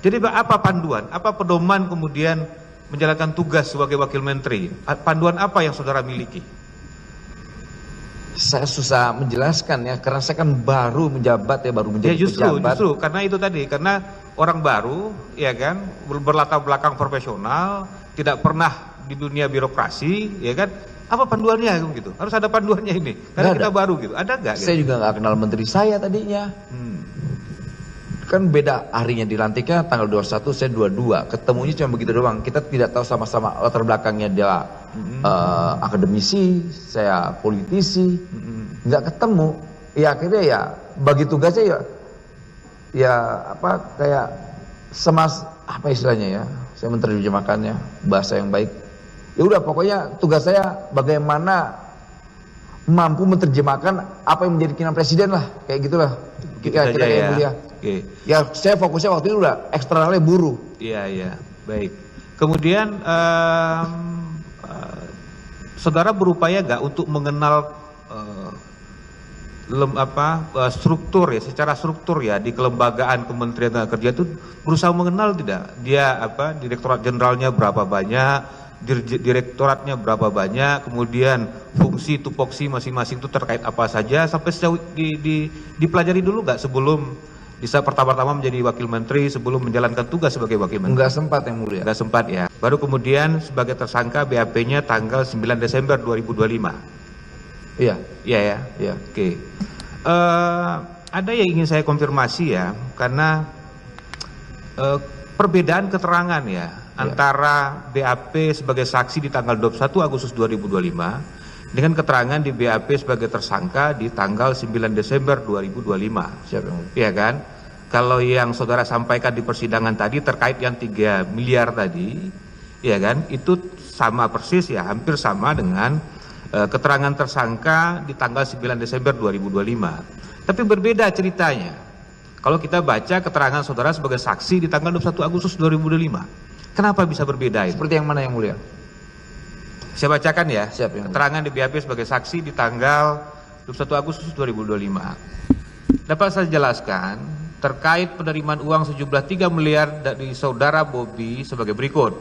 Jadi apa panduan, apa pedoman kemudian menjalankan tugas sebagai wakil menteri? Panduan apa yang saudara miliki? Saya susah menjelaskan ya, karena saya kan baru menjabat ya, baru menjadi pejabat. Justru karena itu tadi, karena orang baru, ya kan, berlatar belakang profesional, tidak pernah di dunia birokrasi, ya kan? Apa panduannya gitu? Harus ada panduannya ini, karena kita baru gitu. Ada nggak? Saya juga nggak kenal menteri saya tadinya. Kan beda harinya, dilantiknya tanggal 21, saya 22. Ketemunya cuma begitu doang. Kita tidak tahu sama-sama latar belakangnya, dia akademisi, saya politisi. Nggak ketemu. Ya akhirnya ya bagi tugasnya ya apa kayak apa istilahnya ya? Saya menerjemahkannya bahasa yang baik. Ya udah, pokoknya tugas saya bagaimana mampu menerjemahkan apa yang menjadi keinginan presiden lah, kayak gitulah. Kira-kira yang mulia. Ya saya fokusnya waktu itu udah eksternalnya buruh. Iya, baik. Kemudian saudara berupaya gak untuk mengenal struktur ya, secara struktur ya di kelembagaan Kementerian Tenaga Kerja itu berusaha mengenal tidak? Dia Direktorat Jenderalnya berapa banyak, direktoratnya berapa banyak, kemudian fungsi tupoksi masing-masing itu terkait apa saja, sampai sejauh dipelajari dulu nggak sebelum bisa pertama-tama menjadi wakil menteri, sebelum menjalankan tugas sebagai wakil menteri? Nggak sempat yang mulia. Nggak sempat ya. Baru kemudian sebagai tersangka BAP-nya tanggal 9 Desember 2025. Iya. Iya ya. Iya. Oke. Ada yang ingin saya konfirmasi ya, karena perbedaan keterangan ya antara BAP sebagai saksi di tanggal 21 Agustus 2025 dengan keterangan di BAP sebagai tersangka di tanggal 9 Desember 2025. Siap. Iya kan? Kalau yang saudara sampaikan di persidangan tadi terkait yang 3 miliar tadi, ya kan? Itu sama persis ya, hampir sama dengan keterangan tersangka di tanggal 9 Desember 2025. Tapi berbeda ceritanya. Kalau kita baca keterangan saudara sebagai saksi di tanggal 21 Agustus 2025. Kenapa bisa berbeda itu? Seperti yang mana yang mulia? Saya bacakan ya. Siap, keterangan di BAP sebagai saksi di tanggal 21 Agustus 2025. Dapat saya jelaskan terkait penerimaan uang sejumlah 3 miliar dari saudara Bobi sebagai berikut.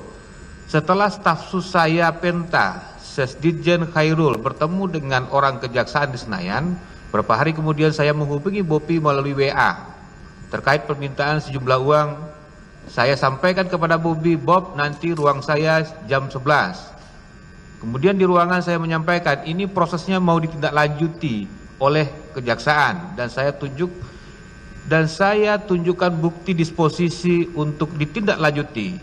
Setelah staf sus saya Penta, Sesditjen Khairul bertemu dengan orang kejaksaan di Senayan, beberapa hari kemudian saya menghubungi Bobi melalui WA terkait permintaan sejumlah uang. Saya sampaikan kepada Bobi, Bob nanti ruang saya jam 11. Kemudian di ruangan saya menyampaikan ini prosesnya mau ditindaklanjuti oleh kejaksaan dan saya tunjukkan bukti disposisi untuk ditindaklanjuti.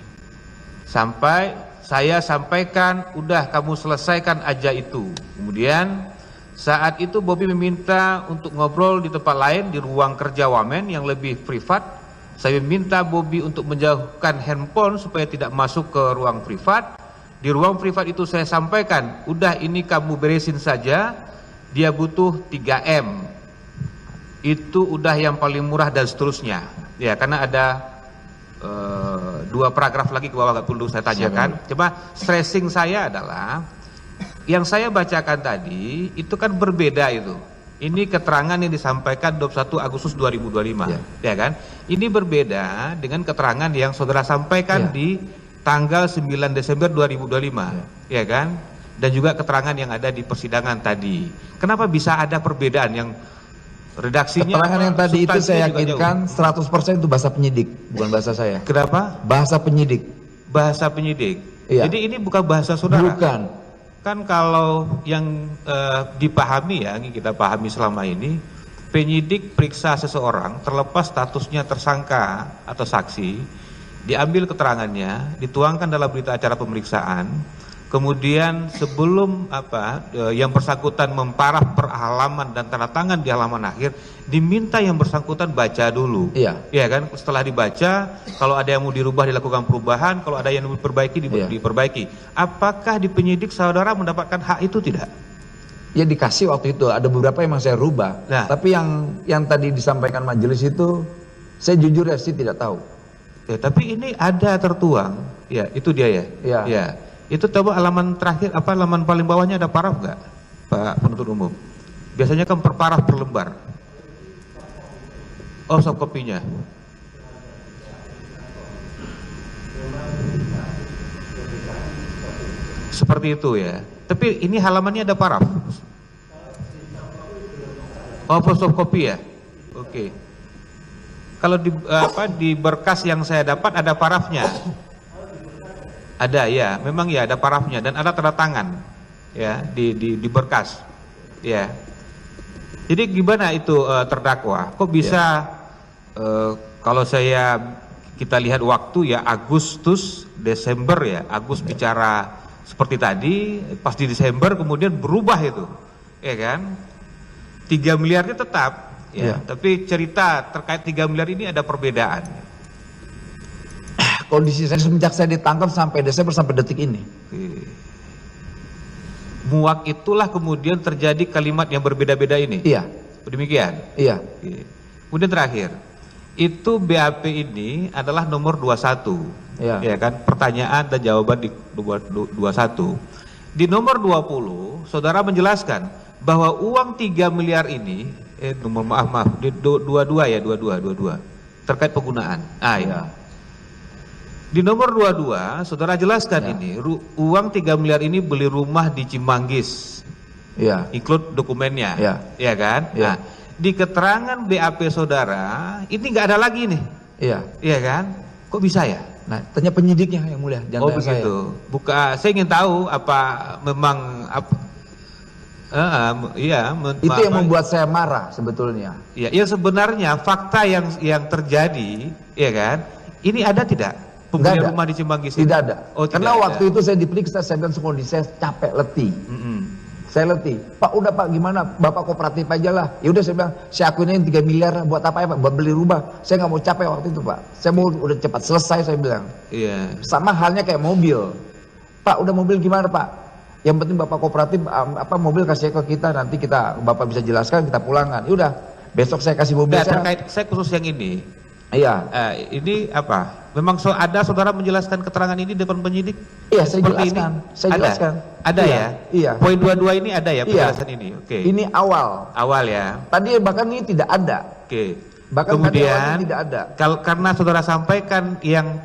Sampai saya sampaikan, udah kamu selesaikan aja itu. Kemudian saat itu Bobi meminta untuk ngobrol di tempat lain di ruang kerja Wamen yang lebih privat. Saya meminta Bobi untuk menjauhkan handphone supaya tidak masuk ke ruang privat. Di ruang privat itu saya sampaikan, udah ini kamu beresin saja, dia butuh 3M. Itu udah yang paling murah dan seterusnya. Ya, karena ada 2 paragraf lagi ke bawah nggak perlu saya tanyakan. Coba stressing saya adalah, yang saya bacakan tadi itu kan berbeda itu. Ini keterangan yang disampaikan 21 Agustus 2025, ya kan? Ini berbeda dengan keterangan yang saudara sampaikan di tanggal 9 Desember 2025, ya kan? Dan juga keterangan yang ada di persidangan tadi. Kenapa bisa ada perbedaan yang redaksinya? Keterangan yang tadi itu saya yakinkan 100% itu bahasa penyidik, bukan bahasa saya. Kenapa? Bahasa penyidik. Bahasa penyidik. Iya. Jadi ini bukan bahasa saudara. Bukan. Kan kalau yang dipahami ya, yang kita pahami selama ini, penyidik periksa seseorang terlepas statusnya tersangka atau saksi, diambil keterangannya, dituangkan dalam berita acara pemeriksaan, kemudian sebelum yang bersangkutan memparaf per halaman dan tanda tangan di halaman akhir, diminta yang bersangkutan baca dulu. Iya kan? Setelah dibaca, kalau ada yang mau dirubah dilakukan perubahan, kalau ada yang mau diperbaiki diperbaiki. Apakah di penyidik saudara mendapatkan hak itu tidak? Ya dikasih waktu itu, ada beberapa yang saya rubah. Nah, tapi yang tadi disampaikan majelis itu, saya jujur ya sih tidak tahu. Ya, tapi ini ada tertuang. Ya, itu dia ya. Ya. Itu coba halaman terakhir, halaman paling bawahnya ada paraf nggak, Pak Penuntut Umum? Biasanya kan per paraf per lembar. Oh, soft copy-nya. Seperti itu ya. Tapi ini halamannya ada paraf. Oh, fotokopi ya. Oke. Kalau di berkas yang saya dapat ada parafnya. Ada ya, memang ya ada parafnya dan ada tanda tangan ya di berkas. Ya. Jadi gimana itu terdakwa? Kok bisa kalau kita lihat waktu ya Agustus, Desember ya. Bicara seperti tadi, pas di Desember kemudian berubah itu. Ya kan? 3 miliarnya tetap ya, tapi cerita terkait 3 miliar ini ada perbedaan. Kondisi saya semenjak saya ditangkap sampai Desember sampai detik ini. Muak itulah kemudian terjadi kalimat yang berbeda-beda ini. Iya. Demikian. Iya. Kemudian terakhir, itu BAP ini adalah nomor 21. Iya. Ya kan? Pertanyaan dan jawaban di 21. Di nomor 20, saudara menjelaskan bahwa uang 3 miliar ini, maaf, di 22 terkait penggunaan. Iya. Di nomor 22, saudara jelaskan ini, uang 3 miliar ini beli rumah di Cimanggis. Iya. Include dokumennya. Iya. Ya kan? Iya. Nah, di keterangan BAP saudara, ini nggak ada lagi nih. Iya. Iya kan? Kok bisa ya? Nah, tanya penyidiknya yang mulia. Oh begitu. Saya ingin tahu apa memang itu yang membuat saya marah sebetulnya. Ya, yang sebenarnya fakta yang terjadi, ya kan? Ini ada tidak? Pembelian rumah di Cimanggis? Tidak ada. Oh, karena tidak waktu itu saya diperiksa, saya bilang kondisi saya capek, letih. Saya letih. Pak, udah Pak, gimana? Bapak kooperatif aja lah. Ya udah, saya bilang, saya akuinin 3 miliar buat apa ya Pak? Buat beli rumah. Saya nggak mau capek waktu itu Pak. Saya mau udah cepat selesai, saya bilang. Iya. Sama halnya kayak mobil. Pak, udah mobil gimana Pak? Yang penting Bapak kooperatif, mobil kasih ke kita, nanti Bapak bisa jelaskan, kita pulangkan. Ya udah, besok saya kasih mobil. Nah, terkait saya khusus yang ini. Iya. Ini apa? Memang ada saudara menjelaskan keterangan ini di depan penyidik? Iya, saya Seperti jelaskan. Ini? Saya jelaskan. Ada iya, ya? Iya. Poin 22 ini ada ya penjelasan ini? Oke. Ini awal. Awal ya? Tadi bahkan ini tidak ada. Oke. Bahkan kemudian tidak ada. Karena saudara sampaikan yang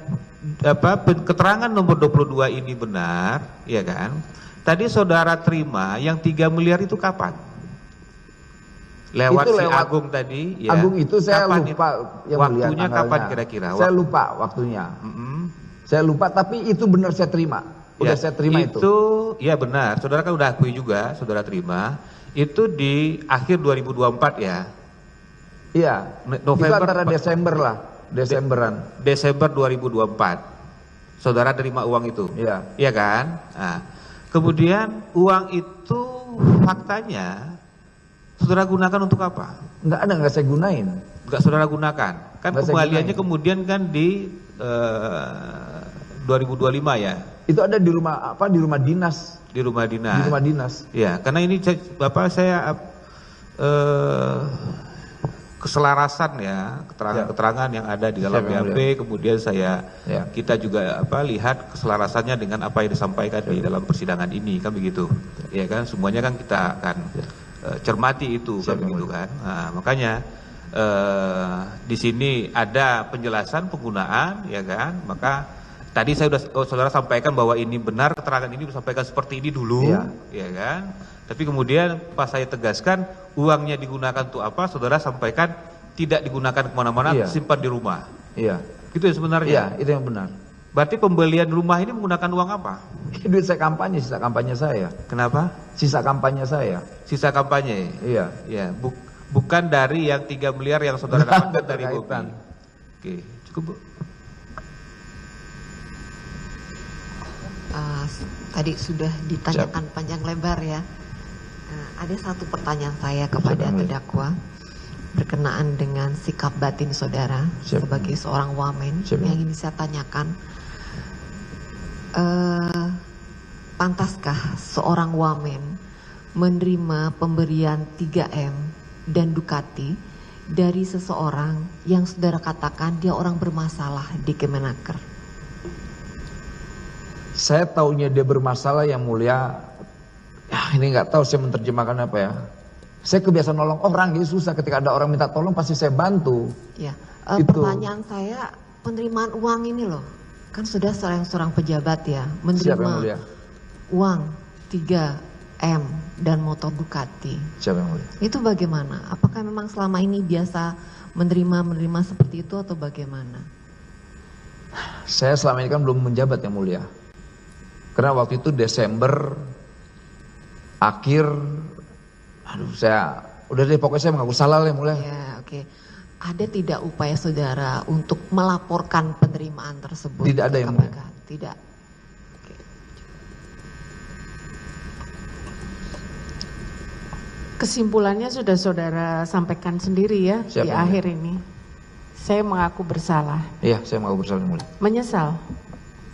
keterangan nomor 22 ini benar, ya kan? Tadi saudara terima yang 3 miliar itu kapan? Lewat si Agung tadi ya. Agung itu saya kapan lupa yang waktunya mulia, kapan kira-kira? Saya lupa waktunya. Saya lupa, tapi itu benar saya terima. Udah ya, saya terima itu. Ya benar. Saudara kan udah akui juga, saudara terima. Itu di akhir 2024 ya. Iya. November itu antara Desember lah, Desemberan. Desember 2024. Saudara terima uang itu. Iya. Iya kan? Nah, kemudian uang itu faktanya saudara gunakan untuk apa? Enggak saya gunain. Enggak saudara gunakan. Kan kembaliannya kemudian kan di 2025 ya. Itu ada di rumah di rumah dinas. Di rumah dinas. Di rumah dinas. Ya, karena ini saya keselarasan ya, keterangan-keterangan yang ada di dalam BAP, kemudian kita juga lihat keselarasannya dengan apa yang disampaikan di dalam persidangan ini, kan begitu. Ya kan, semuanya kan kita akan cermati itu, kan begitu kan. Nah, makanya di sini ada penjelasan penggunaan, ya kan. Maka tadi saya sudah saudara sampaikan bahwa ini benar, keterangan ini disampaikan seperti ini dulu, ya kan. Tapi kemudian pas saya tegaskan uangnya digunakan untuk apa, saudara sampaikan tidak digunakan kemana-mana, simpan di rumah. Iya. Gitu ya sebenarnya. Iya, itu yang benar. Berarti pembelian rumah ini menggunakan uang apa? Duit saya kampanye, sisa kampanye saya. Kenapa? Sisa kampanye saya. Sisa kampanye? Iya. Ya, bukan dari yang 3 miliar yang saudara dapatkan dari Bobi. Oke, cukup Bu. Tadi sudah ditanyakan panjang lebar ya. Ada satu pertanyaan saya kepada terdakwa berkenaan dengan sikap batin saudara sebagai seorang wamen yang ingin saya tanyakan. Pantaskah seorang wamen menerima pemberian 3M dan Ducati dari seseorang yang saudara katakan dia orang bermasalah di Kemenaker? Saya taunya dia bermasalah yang mulia. Ya, ini nggak tahu saya menerjemahkan apa ya. Saya kebiasaan nolong orang, jadi susah ketika ada orang minta tolong pasti saya bantu. Ya, Itu. pertanyaan saya penerimaan uang ini loh, Kan sudah seorang pejabat ya, Siapa yang menerima mulia? uang 3M dan motor Ducati. Siapa yang mulia? Itu bagaimana? Apakah memang selama ini biasa menerima seperti itu atau bagaimana? Saya selama ini kan belum menjabat yang mulia. Karena waktu itu Desember akhir, saya udah deh pokoknya saya mengaku salah yang mulia. Ya, oke. Ada tidak upaya saudara untuk melaporkan penerimaan tersebut? Tidak ada ke yang KPK? mulia. Tidak. Oke. Kesimpulannya sudah saudara sampaikan sendiri ya. Siapa di yang akhir ini. Saya mengaku bersalah. Iya, saya mengaku bersalah yang mulia. Menyesal.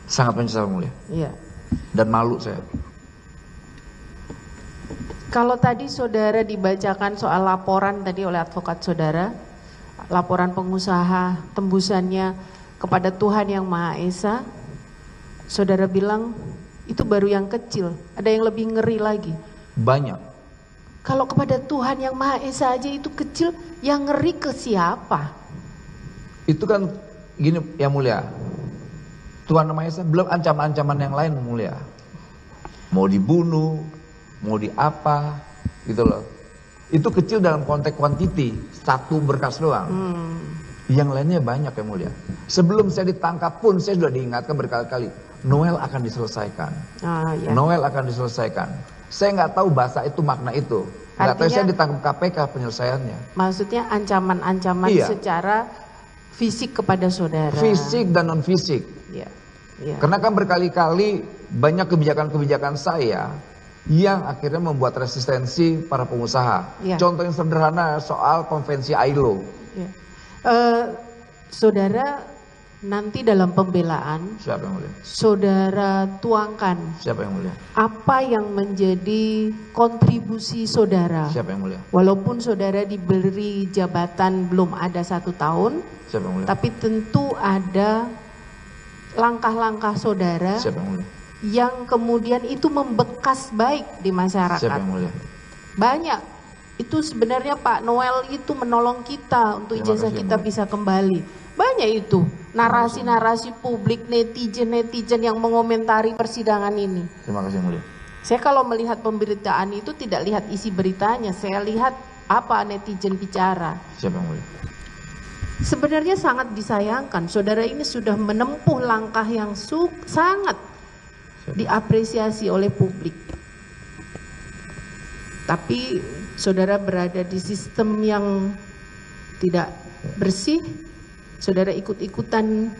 Sangat menyesal yang mulia. Iya. Dan malu saya. Kalau tadi saudara dibacakan soal laporan tadi oleh advokat saudara, laporan pengusaha tembusannya kepada Tuhan Yang Maha Esa, saudara bilang itu baru yang kecil, ada yang lebih ngeri lagi. Banyak. Kalau kepada Tuhan Yang Maha Esa aja itu kecil, yang ngeri ke siapa? Itu kan gini yang mulia. Tuhan Yang Maha Esa belum ancaman-ancaman yang lain yang mulia. Mau dibunuh, mau di apa, gitu loh. Itu kecil dalam konteks kuantiti, satu berkas doang. Yang lainnya banyak yang mulia. Sebelum saya ditangkap pun saya sudah diingatkan berkali-kali, Noel akan diselesaikan. Ya. Noel akan diselesaikan. Saya nggak tahu bahasa itu, makna itu. Nggak tahu, Artinya- saya ditangkap KPK penyelesaiannya. Maksudnya ancaman-ancaman Iya. secara fisik kepada saudara. Fisik dan non fisik. Ya. Ya. Karena kan berkali-kali banyak kebijakan-kebijakan saya yang akhirnya membuat resistensi para pengusaha. Iya. Contoh yang sederhana soal konvensi ILO. Ya. Saudara nanti dalam pembelaan, Siapa yang mulia? saudara tuangkan Siapa yang mulia? apa yang menjadi kontribusi saudara. Siapa yang mulia? Walaupun saudara diberi jabatan belum ada 1 tahun, Siapa yang mulia? tapi tentu ada langkah-langkah saudara Siapa yang mulia? yang kemudian itu membekas baik di masyarakat. Siapa yang mulia? Banyak. Itu sebenarnya Pak Noel itu menolong kita untuk Terima ijazah kasih, kita Mbak. bisa kembali. Banyak itu narasi-narasi publik, netizen yang mengomentari persidangan ini. Terima kasih yang mulia. Saya kalau melihat pemberitaan itu tidak lihat isi beritanya, saya lihat apa netizen bicara. Siapa yang mulia? Sebenarnya sangat disayangkan, saudara ini sudah menempuh langkah yang sangat diapresiasi oleh publik. Tapi saudara berada di sistem yang tidak bersih, saudara ikut-ikutan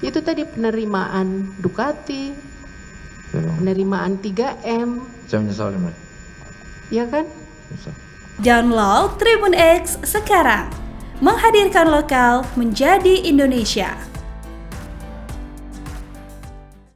itu tadi penerimaan Ducati, Siapa yang mulia? penerimaan 3M, Saya menyesal yang mulia. ya kan? Menyesal. Download Tribun X sekarang, menghadirkan lokal menjadi Indonesia.